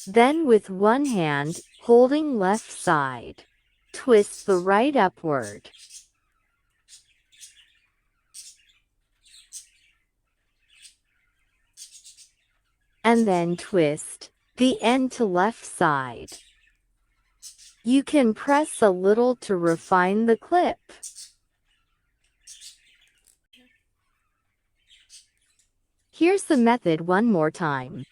Then with one hand, holding left side, twist the right upward. And then twist the end to left side. You can press a little to refine the clip. Here's the method one more time.